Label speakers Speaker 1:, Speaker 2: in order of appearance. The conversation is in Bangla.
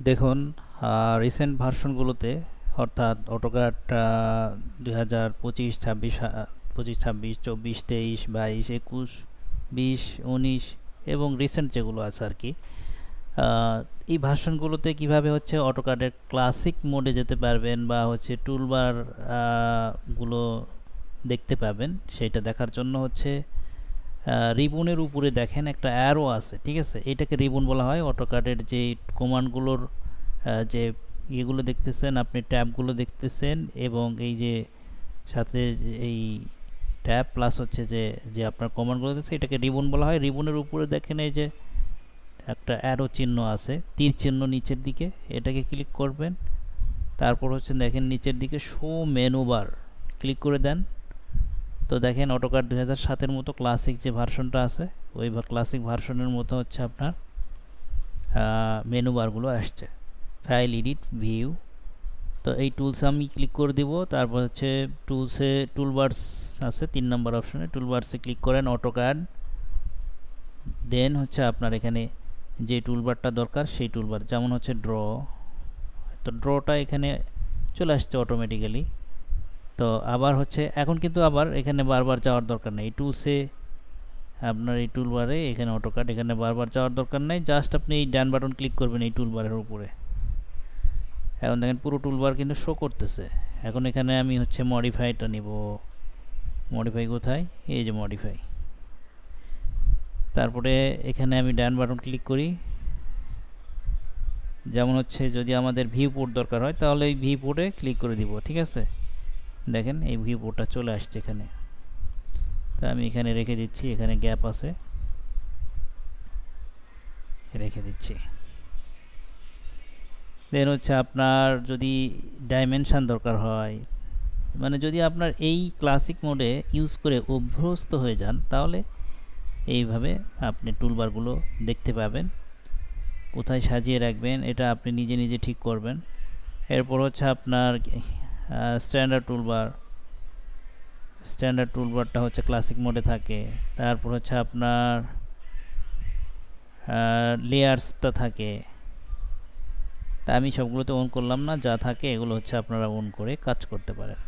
Speaker 1: দেখুন, রিসেন্ট ভার্সনগুলোতে অর্থাৎ অটোক্যাড 2025 26 24 23 22 21 20 19 এবং রিসেন্ট যেগুলো আছে আর কি, এই ভার্সনগুলোতে কিভাবে হচ্ছে অটোক্যাডের ক্লাসিক মোডে যেতে পারবেন বা হচ্ছে টুলবার গুলো দেখতে পাবেন, সেটা দেখার জন্য হচ্ছে রিবনের উপরে দেখেন একটা অ্যারো আছে, ঠিক আছে? এটাকে রিবন বলা হয়। অটোক্যাডের যে কমান্ডগুলোর যে ইয়েগুলো দেখতেছেন, আপনি ট্যাবগুলো দেখতেছেন এবং এই যে সাথে এই ট্যাব প্লাস হচ্ছে যে যে আপনার কমান্ডগুলো দেখছে, এটাকে রিবন বলা হয়। রিবনের উপরে দেখেন এই যে একটা অ্যারো চিহ্ন আছে, তীর চিহ্ন নিচের দিকে, এটাকে ক্লিক করবেন। তারপর হচ্ছে দেখেন নিচের দিকে শো মেনু বার, ক্লিক করে দেন। তো দেখেন অটোক্যাড 2007-এর মতো ক্লাসিক যে ভার্সনটা আছে, ওই ক্লাসিক ভার্সনের মতো হচ্ছে আপনার মেনু বারগুলো আসছে। File, edit, view. তো এই টুলসে আমি ক্লিক করে দিব। তারপর হচ্ছে টুলসে টুলবার্স আছে 3 নম্বর অপশনে, টুলবার্সে ক্লিক করেন অটোক্যাড। দেন হচ্ছে আপনার এখানে যে টুলবারটা দরকার সেই টুলবার, যেমন হচ্ছে ড্র। তো ড্রটা এখানে চলে আসছে অটোমেটিক্যালি। তো আবার হচ্ছে এখন কিন্তু আবার এখানে বারবার যাওয়ার দরকার নেই। টুলসে আপনার এই টুলবারে এখানে অটোক্যাড, এখানে বারবার যাওয়ার দরকার নেই। জাস্ট আপনি এই ডান বাটন ক্লিক করবেন এই টুলবারের উপরে। এখন দেখেন পুরো টুলবার কিন্তু শো করতেছে। এখন এখানে আমি হচ্ছে মডিফাইটা নিব। মডিফাই কোথায়? এই যে মডিফাই। তারপরে এখানে আমি ডান বাটন ক্লিক করি। যেমন হচ্ছে যদি আমাদের ভিউ পোর্ট দরকার হয় তাহলে এই ভিউ পোর্টে ক্লিক করে দিব, ঠিক আছে? দেখেন এই ভিউ পোর্টটা চলে আসছে এখানে। তা আমি এখানে রেখে দিচ্ছি, এখানে গ্যাপ আছে, রেখে দিচ্ছি। দেন হচ্ছে আপনার যদি ডাইমেনশন দরকার হয়, মানে যদি আপনার এই ক্লাসিক মোডে ইউজ করে অভ্যস্ত হয়ে যান, তাহলে এইভাবে আপনি টুলবারগুলো দেখতে পাবেন। কোথায় সাজিয়ে রাখবেন এটা আপনি নিজে নিজে ঠিক করবেন। এরপর হচ্ছে আপনার স্ট্যান্ডার্ড টুলবার। স্ট্যান্ডার্ড টুলবারটা হচ্ছে ক্লাসিক মোডে থাকে। তারপর হচ্ছে আপনার লেয়ার্সটা থাকে। তা আমি সবগুলোতে অন করলাম না, যা থাকে এগুলো হচ্ছে আপনারা অন করে কাজ করতে পারেন।